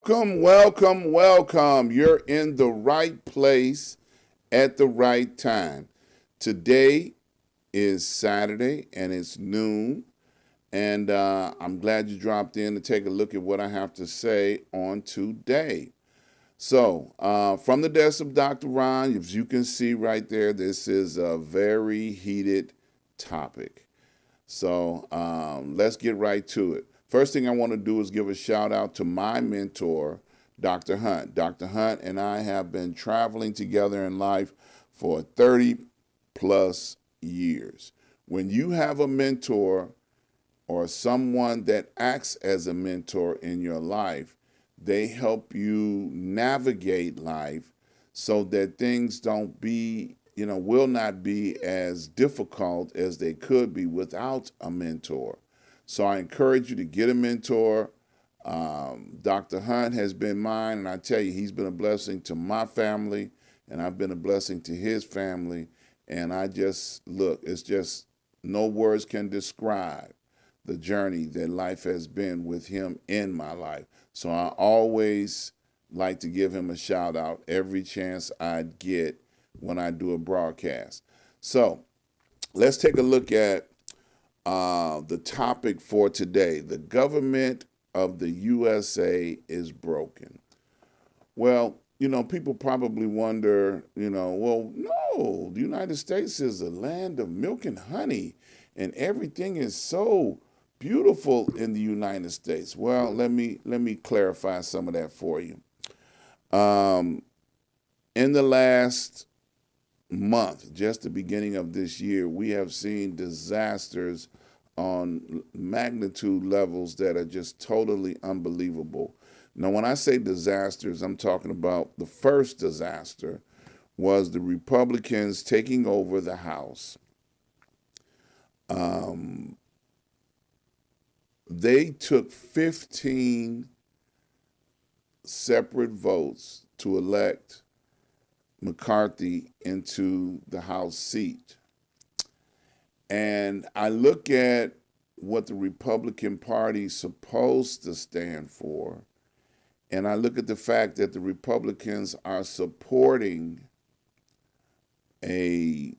Welcome, welcome, welcome. You're in the right place at the right time. Today is Saturday and it's noon, and I'm glad you dropped in to take a look at what I have to say on today. From the desk of Dr. Ron, as you can see right there, this is a very heated topic. Let's get right to it. First thing I want to do is give a shout out to my mentor, Dr. Hunt. Dr. Hunt and I have been traveling together in life for 30 plus years. When you have a mentor or someone that acts as a mentor in your life, they help you navigate life so that things don't be, will not be as difficult as they could be without a mentor. So I encourage you to get a mentor. Dr. Hunt has been mine, and I tell you, he's been a blessing to my family, and I've been a blessing to his family. And it's just no words can describe the journey that life has been with him in my life. So I always like to give him a shout out every chance I get when I do a broadcast. So let's take a look at the topic for today. The government of the USA is broken. Well, people probably wonder, well, no, the United States is a land of milk and honey, and everything is so beautiful in the United States. Well, let me clarify some of that for you. Um, in the last month, just the beginning of this year, we have seen disasters on magnitude levels that are just totally unbelievable. Now, when I say disasters, I'm talking about the first disaster was the Republicans taking over the House. Um, they took 15 separate votes to elect McCarthy into the House seat. And I look at what the Republican Party is supposed to stand for, and I look at the fact that the Republicans are supporting a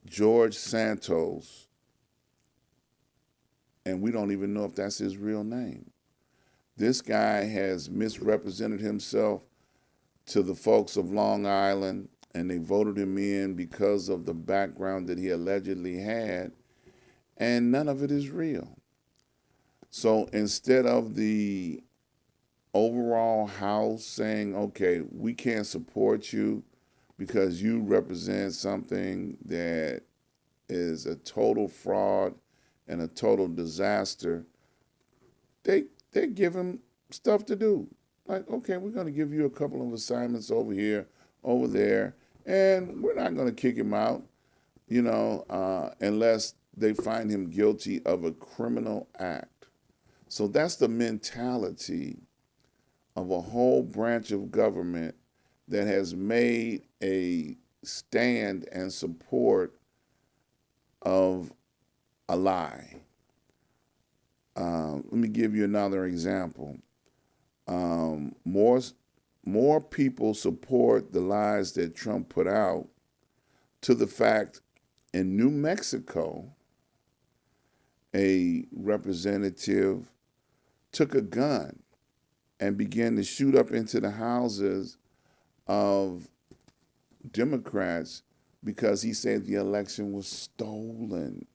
George Santos, and we don't even know if that's his real name. This guy has misrepresented himself to the folks of Long Island, and they voted him in because of the background that he allegedly had, and none of it is real. So instead of the overall House saying, okay, we can't support you because you represent something that is a total fraud and a total disaster, they give him stuff to do. Like, okay, we're going to give you a couple of assignments over here, over there, and we're not going to kick him out, unless they find him guilty of a criminal act. So that's the mentality of a whole branch of government that has made a stand and support of a lie. Let me give you another example. More people support the lies that Trump put out to the fact in New Mexico, a representative took a gun and began to shoot up into the houses of Democrats because he said the election was stolen.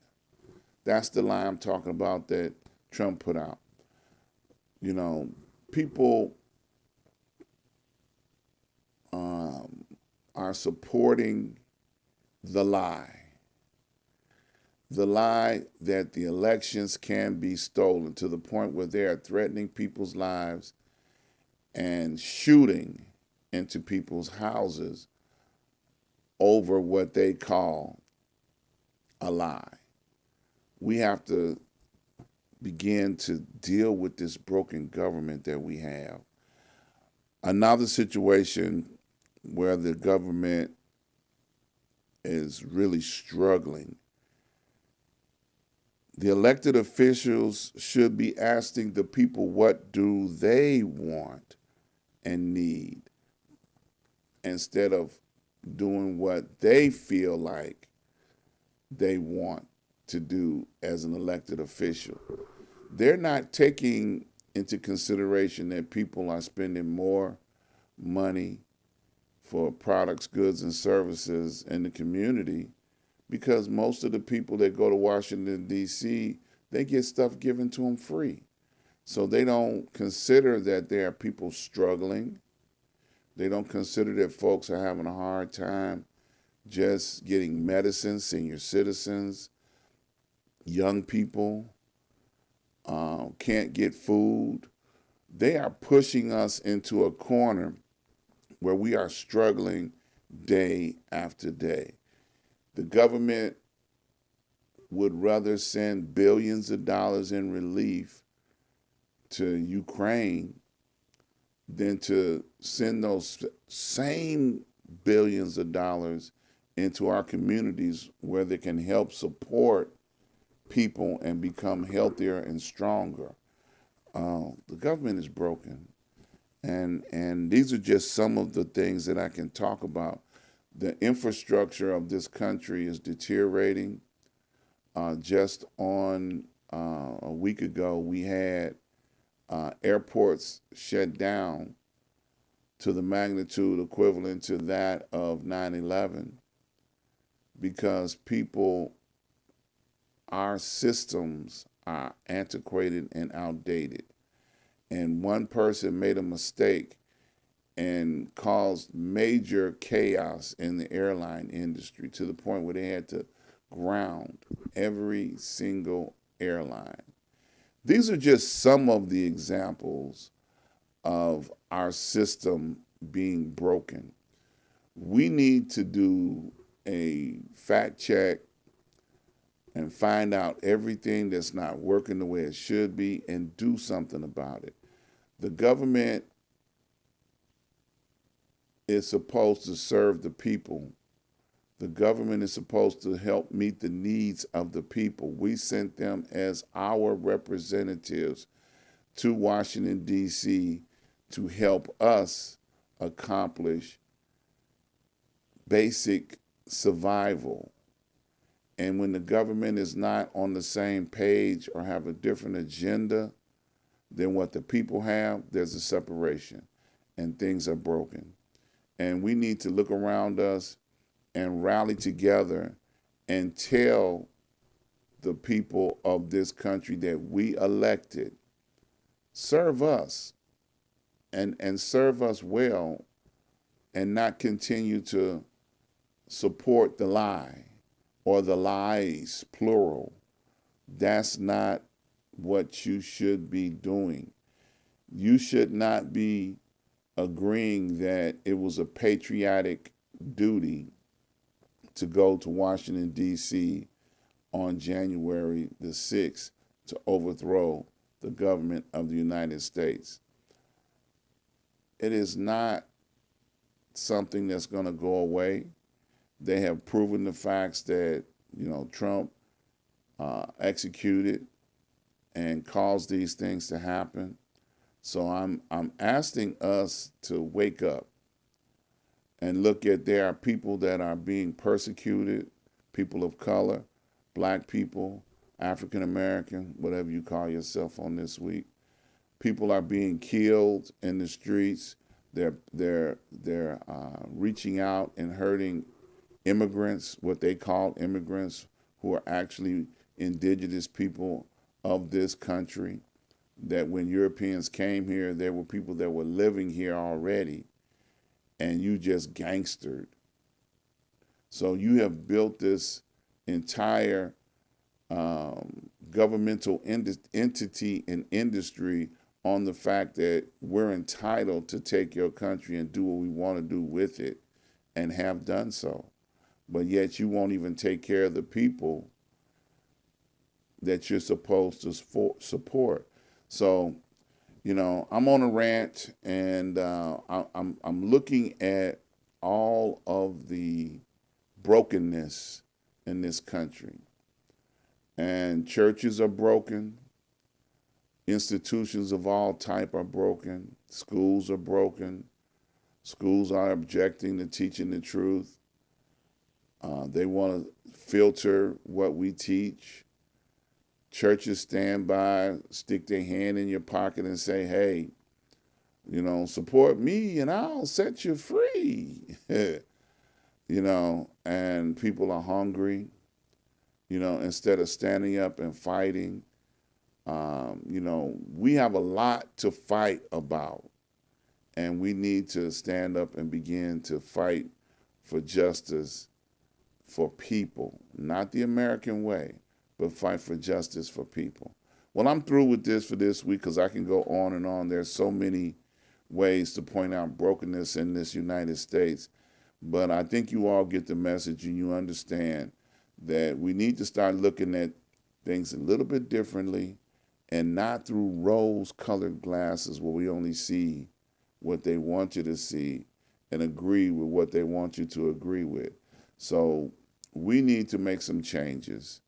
That's the lie I'm talking about that Trump put out. People are supporting the lie. The lie that the elections can be stolen to the point where they are threatening people's lives and shooting into people's houses over what they call a lie. We have to begin to deal with this broken government that we have. Another situation where the government is really struggling. The elected officials should be asking the people what do they want and need instead of doing what they feel like they want to do as an elected official. They're not taking into consideration that people are spending more money for products, goods, and services in the community because most of the people that go to Washington, D.C., they get stuff given to them free. So they don't consider that there are people struggling. They don't consider that folks are having a hard time just getting medicine, senior citizens, young people can't get food. They are pushing us into a corner where we are struggling day after day. The government would rather send billions of dollars in relief to Ukraine than to send those same billions of dollars into our communities where they can help support people and become healthier and stronger. The government is broken. And these are just some of the things that I can talk about. The infrastructure of this country is deteriorating. Just on a week ago, we had airports shut down to the magnitude equivalent to that of 9/11 because our systems are antiquated and outdated. And one person made a mistake and caused major chaos in the airline industry to the point where they had to ground every single airline. These are just some of the examples of our system being broken. We need to do a fact check and find out everything that's not working the way it should be and do something about it. The government is supposed to serve the people. The government is supposed to help meet the needs of the people. We sent them as our representatives to Washington, D.C. to help us accomplish basic survival. And when the government is not on the same page or have a different agenda than what the people have, there's a separation and things are broken. And we need to look around us and rally together and tell the people of this country that we elected, serve us and serve us well and not continue to support the lie or the lies, plural. That's not what you should be doing. You should not be agreeing that it was a patriotic duty to go to Washington, D.C. on January the 6th to overthrow the government of the United States. It is not something that's going to go away. They have proven the facts that, Trump executed and caused these things to happen. So I'm asking us to wake up and look at there are people that are being persecuted, people of color, black people, African American, whatever you call yourself on this week. People are being killed in the streets. They're reaching out and hurting immigrants, what they call immigrants, who are actually indigenous people of this country. That when Europeans came here, there were people that were living here already, and you just gangstered. So you have built this entire governmental entity and industry on the fact that we're entitled to take your country and do what we want to do with it and have done so. But yet you won't even take care of the people that you're supposed to support. So, I'm on a rant, and I'm looking at all of the brokenness in this country. And churches are broken. Institutions of all type are broken. Schools are broken. Schools are objecting to teaching the truth. They want to filter what we teach. Churches stand by, stick their hand in your pocket and say, hey, support me and I'll set you free. And people are hungry, instead of standing up and fighting. We have a lot to fight about, and we need to stand up and begin to fight for justice for people, not the American way, but fight for justice for people. Well, I'm through with this for this week because I can go on and on. There's so many ways to point out brokenness in this United States. But I think you all get the message and you understand that we need to start looking at things a little bit differently and not through rose-colored glasses where we only see what they want you to see and agree with what they want you to agree with. So we need to make some changes.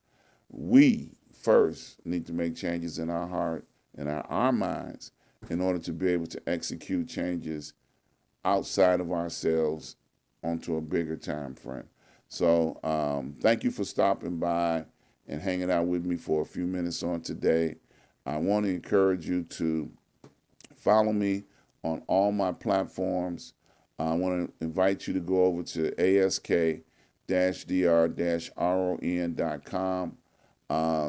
We first need to make changes in our heart and our minds in order to be able to execute changes outside of ourselves onto a bigger time frame. So thank you for stopping by and hanging out with me for a few minutes on today. I want to encourage you to follow me on all my platforms. I want to invite you to go over to ask-dr-ron.com.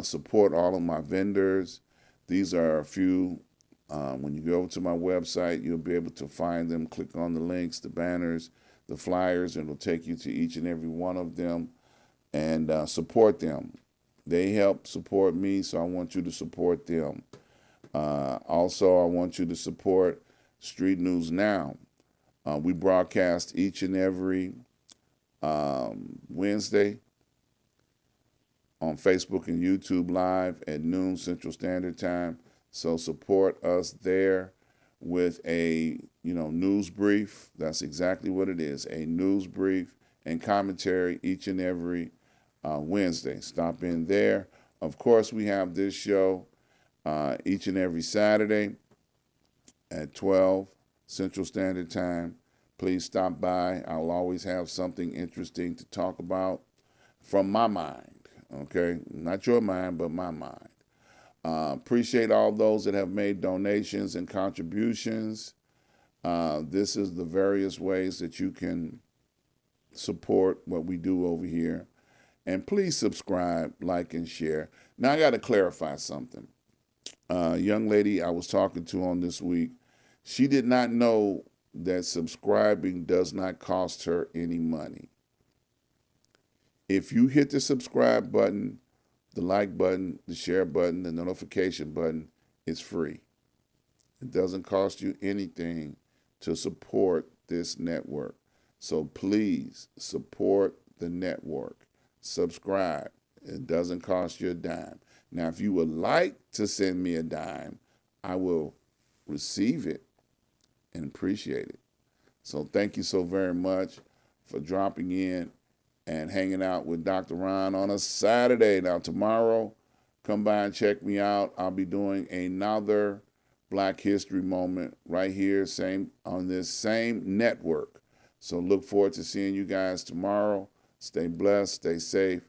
Support all of my vendors. These are a few. When you go over to my website, you'll be able to find them. Click on the links, the banners, the flyers, and it'll take you to each and every one of them and support them. They help support me, so I want you to support them. Also, I want you to support Street News Now. We broadcast each and every Wednesday on Facebook and YouTube Live at noon Central Standard Time. So support us there with a news brief. That's exactly what it is, a news brief and commentary each and every Wednesday. Stop in there. Of course, we have this show each and every Saturday at 12 Central Standard Time. Please stop by. I'll always have something interesting to talk about from my mind, okay? Not your mind, but my mind. Appreciate all those that have made donations and contributions. This is the various ways that you can support what we do over here. And please subscribe, like, and share. Now, I got to clarify something. A young lady I was talking to on this week, she did not know that subscribing does not cost her any money. If you hit the subscribe button, the like button, the share button, the notification button, it's free. It doesn't cost you anything to support this network. So please support the network. Subscribe. It doesn't cost you a dime. Now, if you would like to send me a dime, I will receive it and appreciate it. So thank you so very much for dropping in and hanging out with Dr. Ron on a Saturday. Now, tomorrow, come by and check me out. I'll be doing another Black History Moment right here, on this same network. So look forward to seeing you guys tomorrow. Stay blessed, stay safe,